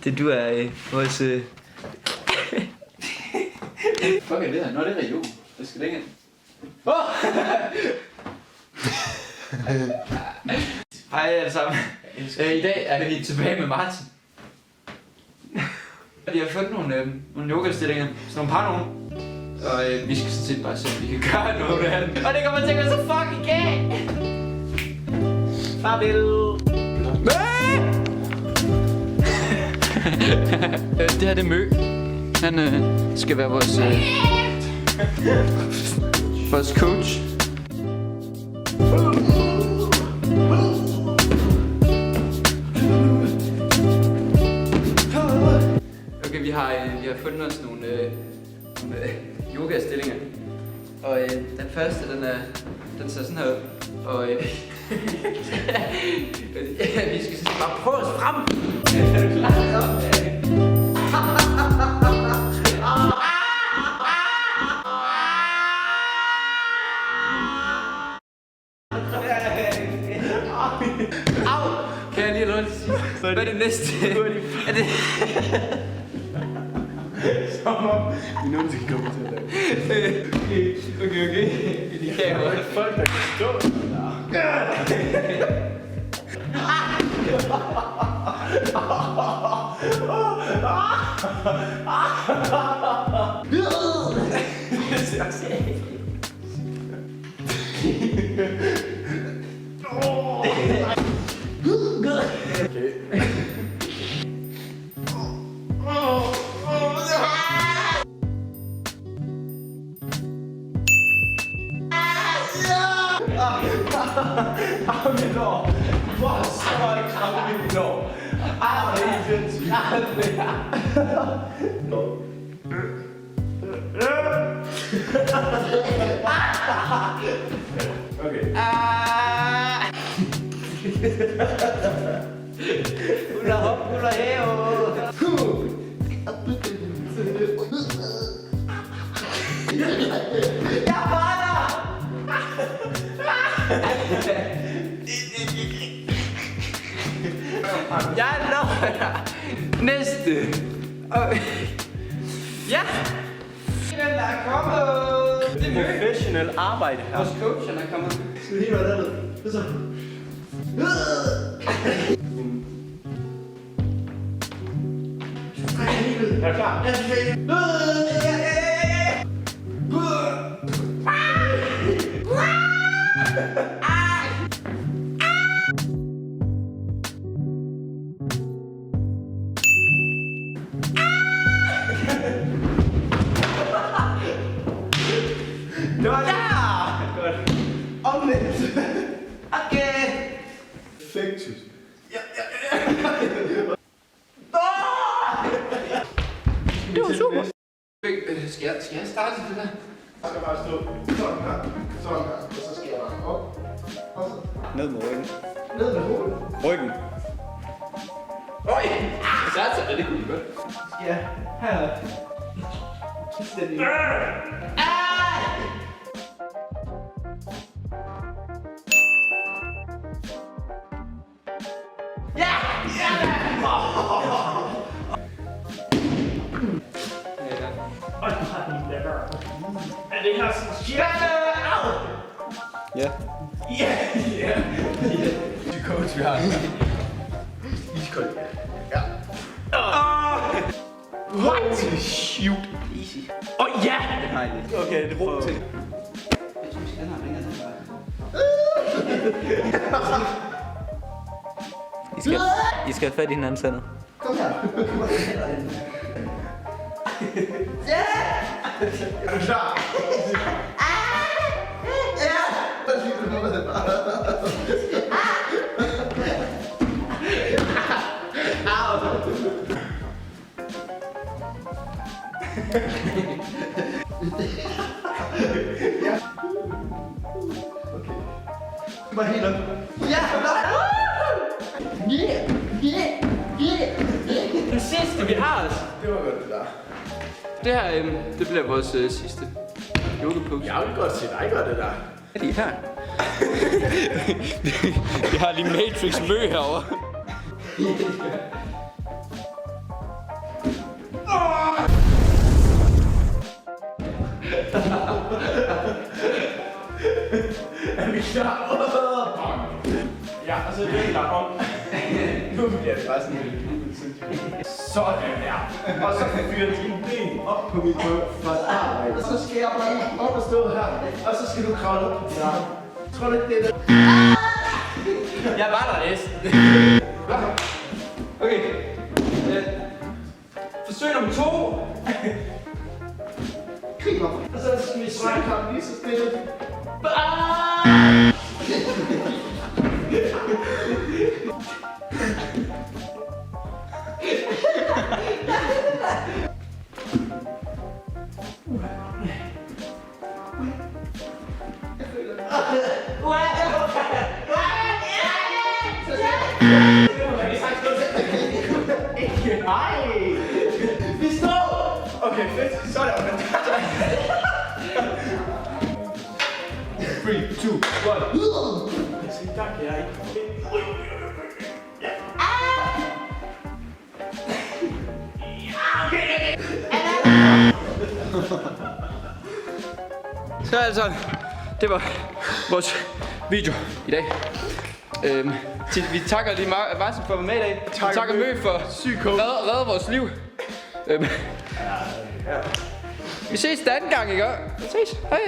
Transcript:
Det du er vores... Fuck er det her? Nå, det er region. Det skal længere. Hej alle sammen. I dag er vi tilbage med Martin. Vi har fundet nogle yogastillinger, sådan nogle par nogle. Og vi skal sådan set bare se, om vi kan gøre noget af det. Og det kommer til at gå så fucking galt. Farvel. Det her det er Mø. Han skal være vores coach. Okay, vi har fundet os nogle yoga-stillinger. Og den første, den ser sådan her ud. Og vi skal sådan bare prøve os frem. Er du klar? Au! Kan jeg lige have noget at sige? Hvad er det næste? Er det... Som om vi nogensinde kommer til at lave. Okay. Det kan jeg godt. Folk, der kan stå mit lår. Hvor så meget kraft i mit lår. Det er helt sindssygt. Okay. Hula hop, hula heo. Jeg brænder! Jeg lover dig. Næste. Ja. Den der er kommet. Det er Professionel arbejde her. vores coach, han er kommet. Skal vi lige være dernede? Det så. Er du klar? Ja, det var det! Godt. Omvendt. Okay. Perfektus. Det var super. Skal jeg starte det der? Jeg skal bare stå sådan her, og så skal jeg bare op. Og så Ned med ryggen. ned med hovedet. Ryggen. Øj! Satan, det kunne vi godt. Ja, her. Fuldstændig. Er det her sådan shit? Ja. Ja. Det coach, vi har. Iskold. Ja. What? Shoot. Easy. Ja! Nej, Okay, det prøver vi. Jeg tror, vi skal have ringere den vej. I skal have fat i hinandens hænder. Kom her. Er du klar? Bare helt op. Det sidste, vi har os. Det var godt det der. Det her, det bliver vores sidste yoga-pose. Jeg vil godt se dig gøre det der. Er de her? Vi har lige Matrix Mø herovre. Er vi klar? Ja, og så vender jeg om. Nu bliver det bare sådan lidt sindssygt. Sådan der. Og så fyrer dine ben op på mit røv fra starten. Og så skal jeg bare op og stå her. Og så skal du kravle op på din arm. Tror du ikke det er det? Jeg var der næsten. Okay. Forsøg nummer 2. Krig op. Og så skal vi svare kamp lige så stille. Vi står! Okay, fedt. Så er det okay. 3, 2, 1. Så der kan jeg ikke. Så altså, det var vores video i dag. Vi takker lige Martin for at være med i dag. Vi takker Mø for at redde vores liv. Vi ses den anden gang, ikke? Vi ses. Hej.